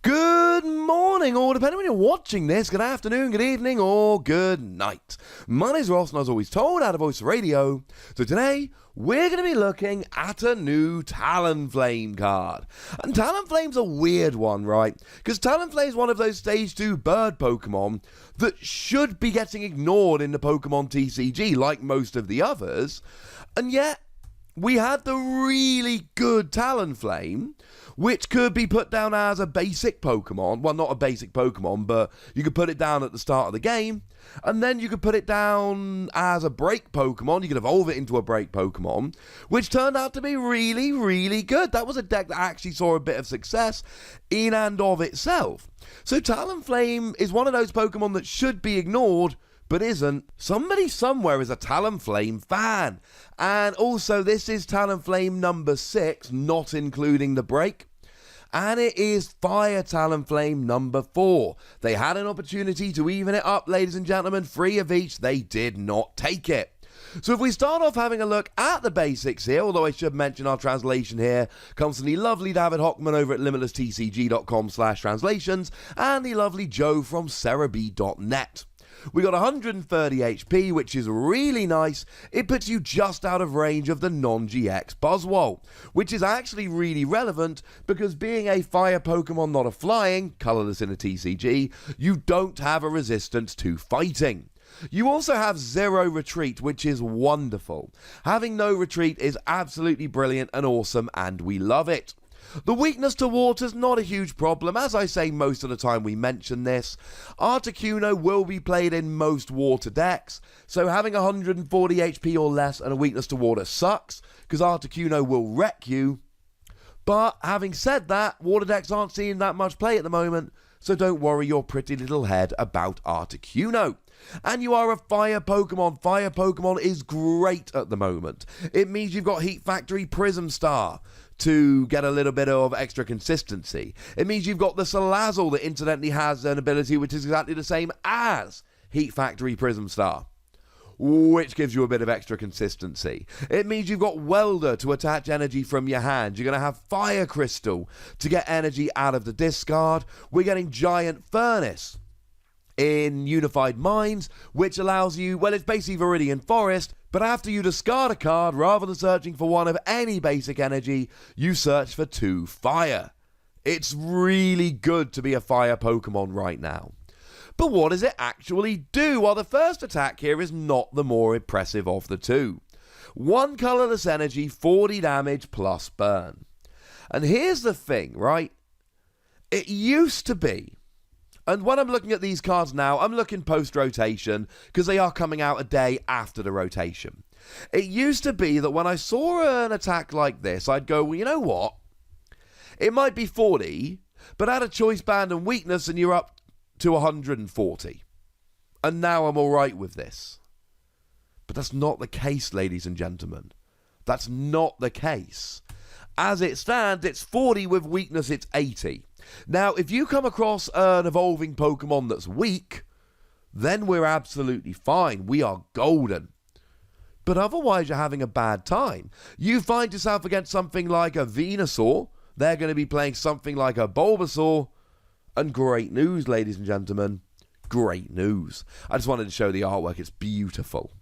Good morning, or depending when you're watching this, good afternoon, good evening, or good night. My name's Ross, and as always told, out of Voice Radio. So today, we're going to be looking at a new Talonflame card. And Talonflame's a weird one, right? Because Talonflame's one of those Stage 2 bird Pokemon that should be getting ignored in the Pokemon TCG, like most of the others. And yet, we had the really good Talonflame, which could be put down as a basic Pokemon. Well, not a basic Pokemon, but you could put it down at the start of the game. And then you could put it down as a break Pokemon. You could evolve it into a break Pokemon, which turned out to be really, really good. That was a deck that actually saw a bit of success in and of itself. So Talonflame is one of those Pokemon that should be ignored, but isn't. Somebody somewhere is a Talonflame fan. And also, this is Talonflame number 6, not including the break. And it is Fire Talonflame number 4. They had an opportunity to even it up, ladies and gentlemen, 3 of each. They did not take it. So if we start off having a look at the basics here, although I should mention our translation here comes from the lovely David Hockman over at limitlesstcg.com/translations and the lovely Joe from Cerebi.net. We got 130 HP, which is really nice. It puts you just out of range of the non-GX Buzzwole, which is actually really relevant because being a fire Pokemon, not a flying, colorless in a TCG, you don't have a resistance to fighting. You also have 0 retreat, which is wonderful. Having no retreat is absolutely brilliant and awesome, and we love it. The weakness to water's not a huge problem. As I say most of the time we mention this, Articuno will be played in most water decks, so having 140 HP or less and a weakness to water sucks, because Articuno will wreck you. But having said that, water decks aren't seeing that much play at the moment, so don't worry your pretty little head about Articuno. And you are a fire Pokemon. Fire Pokemon is great at the moment. It means you've got Heat Factory Prism Star to get a little bit of extra consistency. It means you've got the Salazzle that incidentally has an ability which is exactly the same as Heat Factory Prism Star, which gives you a bit of extra consistency. It means you've got Welder to attach energy from your hand. You're going to have Fire Crystal to get energy out of the discard. We're getting Giant Furnace in Unified Minds, which allows you, well, it's basically Viridian Forest, but after you discard a card, rather than searching for one of any basic energy, you search for 2 fire. It's really good to be a fire Pokemon right now. But what does it actually do? Well, the first attack here is not the more impressive of the two. 1 colorless energy, 40 damage plus burn. And here's the thing, right? It used to be, and when I'm looking at these cards now, I'm looking post-rotation because they are coming out a day after the rotation. It used to be that when I saw an attack like this, I'd go, well, you know what? It might be 40, but add a choice band and weakness and you're up to 140. And now I'm all right with this. But that's not the case, ladies and gentlemen. That's not the case. As it stands, it's 40 with weakness, it's 80. Now, if you come across an evolving Pokemon that's weak, then we're absolutely fine. We are golden. But otherwise, you're having a bad time. You find yourself against something like a Venusaur. They're going to be playing something like a Bulbasaur. And great news, ladies and gentlemen. Great news. I just wanted to show the artwork. It's beautiful.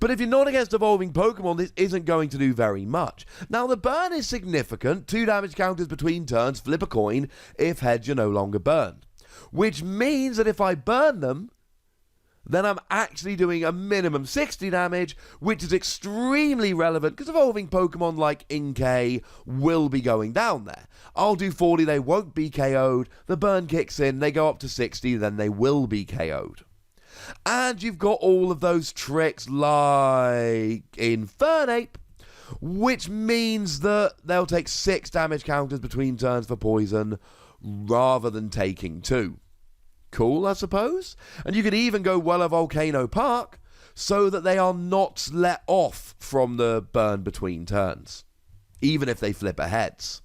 But if you're not against evolving Pokemon, this isn't going to do very much. Now, the burn is significant. 2 damage counters between turns, flip a coin. If heads, you're no longer burned. Which means that if I burn them, then I'm actually doing a minimum 60 damage, which is extremely relevant because evolving Pokemon like Inkay will be going down there. I'll do 40, they won't be KO'd. The burn kicks in, they go up to 60, then they will be KO'd. And you've got all of those tricks like Infernape, which means that they'll take 6 damage counters between turns for poison rather than taking 2. Cool, I suppose? And you could even go Weller Volcano Park so that they are not let off from the burn between turns, even if they flip aheads.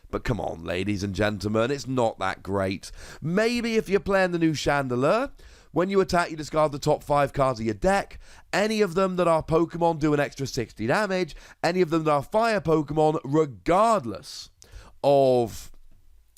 But come on, ladies and gentlemen, it's not that great. Maybe if you're playing the new Chandelure, when you attack, you discard the top 5 cards of your deck. Any of them that are Pokemon do an extra 60 damage. Any of them that are fire Pokemon, regardless of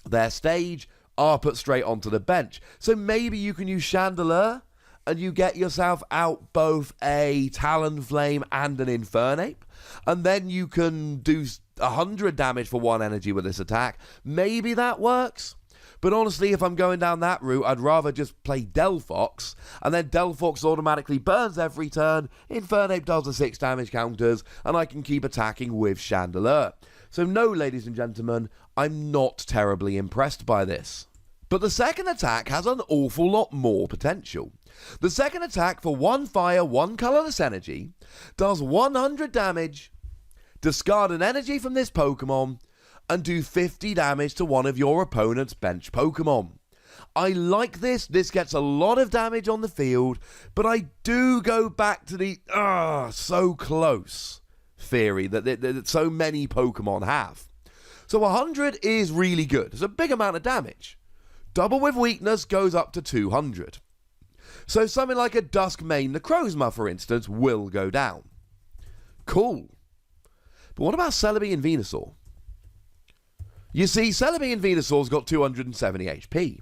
their stage, are put straight onto the bench. So maybe you can use Chandelure and you get yourself out both a Talonflame and an Infernape, and then you can do 100 damage for 1 energy with this attack. Maybe that works. But honestly, if I'm going down that route, I'd rather just play Delphox, and then Delphox automatically burns every turn, Infernape does the 6 damage counters, and I can keep attacking with Chandelure. So no, ladies and gentlemen, I'm not terribly impressed by this. But the second attack has an awful lot more potential. The second attack for 1 fire, 1 colorless energy, does 100 damage, discard an energy from this Pokemon, and do 50 damage to one of your opponent's bench Pokemon. I like this. This gets a lot of damage on the field, but I do go back to the so close theory that so many Pokemon have. So 100 is really good. It's a big amount of damage. Double with weakness goes up to 200. So something like a Duskmane Necrozma, for instance, will go down. Cool. But what about Celebi and Venusaur? You see, Celebi and Venusaur's got 270 HP.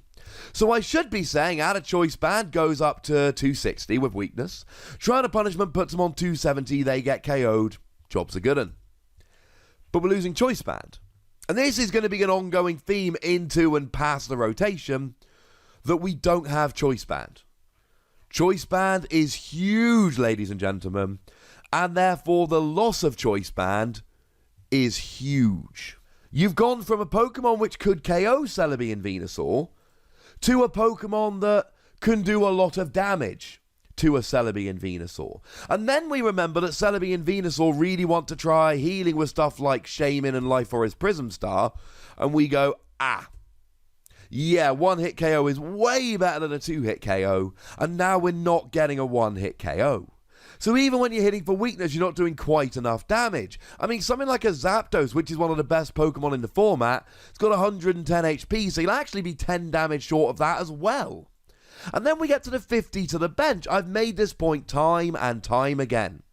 So I should be saying Add a Choice Band goes up to 260 with weakness. Shrine of Punishment puts them on 270, they get KO'd. Job's a good one. But we're losing Choice Band. And this is going to be an ongoing theme into and past the rotation, that we don't have Choice Band. Choice Band is huge, ladies and gentlemen, and therefore the loss of Choice Band is huge. You've gone from a Pokemon which could KO Celebi and Venusaur to a Pokemon that can do a lot of damage to a Celebi and Venusaur. And then we remember that Celebi and Venusaur really want to try healing with stuff like Shaman and Life Forest Prism Star, and we go, yeah, 1-hit KO is way better than a 2-hit KO, and now we're not getting a 1-hit KO. So even when you're hitting for weakness, you're not doing quite enough damage. I mean, something like a Zapdos, which is one of the best Pokemon in the format, it's got 110 HP, so you'll actually be 10 damage short of that as well. And then we get to the 50 to the bench. I've made this point time and time again.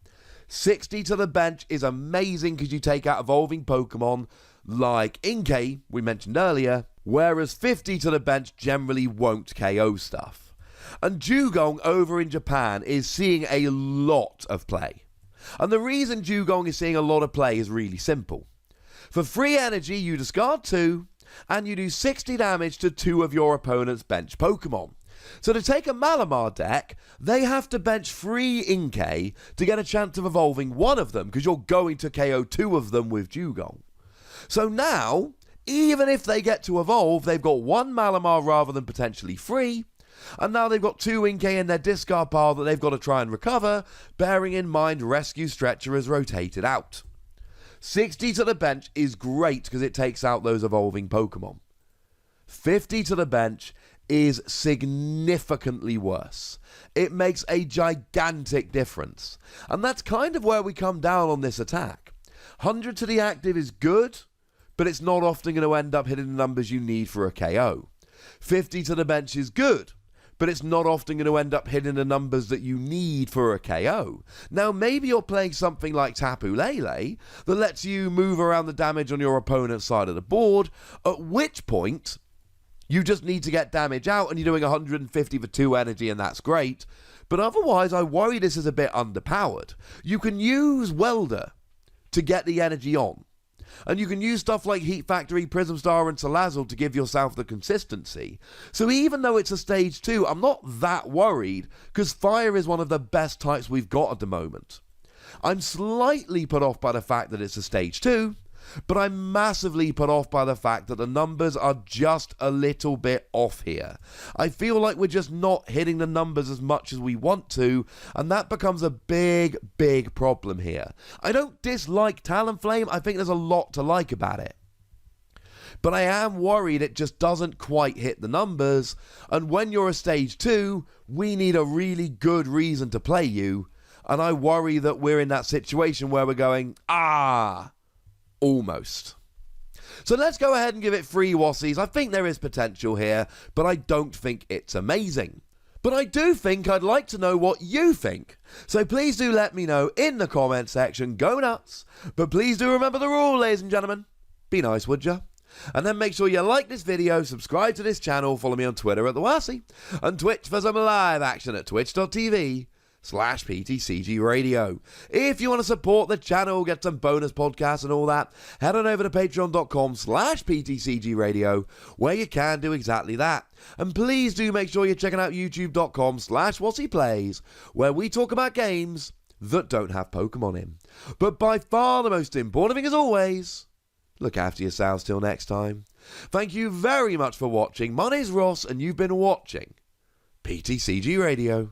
60 to the bench is amazing because you take out evolving Pokemon like Inkay, we mentioned earlier, whereas 50 to the bench generally won't KO stuff. And Dugong over in Japan is seeing a lot of play. And the reason Dugong is seeing a lot of play is really simple. For free energy, you discard 2, and you do 60 damage to 2 of your opponent's bench Pokemon. So to take a Malamar deck, they have to bench 3 Inkay to get a chance of evolving one of them, because you're going to KO 2 of them with Dugong. So now, even if they get to evolve, they've got 1 Malamar rather than potentially 3, and now they've got 2 Inkay in their discard pile that they've got to try and recover, bearing in mind Rescue Stretcher has rotated out. 60 to the bench is great because it takes out those evolving Pokemon. 50 to the bench is significantly worse. It makes a gigantic difference. And that's kind of where we come down on this attack. 100 to the active is good, but it's not often going to end up hitting the numbers you need for a KO. 50 to the bench is good, but it's not often going to end up hitting the numbers that you need for a KO. Now, maybe you're playing something like Tapu Lele that lets you move around the damage on your opponent's side of the board, at which point you just need to get damage out and you're doing 150 for 2 energy and that's great. But otherwise, I worry this is a bit underpowered. You can use Welder to get the energy on. And you can use stuff like Heat Factory, Prism Star, and Salazzle to give yourself the consistency. So even though it's a stage 2, I'm not that worried, because fire is one of the best types we've got at the moment. I'm slightly put off by the fact that it's a stage 2, but I'm massively put off by the fact that the numbers are just a little bit off here. I feel like we're just not hitting the numbers as much as we want to, and that becomes a big, big problem here. I don't dislike Talonflame, I think there's a lot to like about it. But I am worried it just doesn't quite hit the numbers, and when you're a stage 2, we need a really good reason to play you, and I worry that we're in that situation where we're going, almost. So let's go ahead and give it 3 Wassies. I think there is potential here, but I don't think it's amazing. But I do think I'd like to know what you think. So please do let me know in the comment section. Go nuts. But please do remember the rule, ladies and gentlemen. Be nice, would ya? And then make sure you like this video, subscribe to this channel, follow me on Twitter at TheWassy, and Twitch for some live action at twitch.tv/PTCGRadio. If you want to support the channel, get some bonus podcasts and all that, head on over to patreon.com/PTCGRadio, where you can do exactly that. And please do make sure you're checking out youtube.com/WassyPlays, where we talk about games that don't have Pokemon in. But by far the most important thing, as always, look after yourselves till next time. Thank you very much for watching. My name's Ross, and you've been watching PTCG Radio.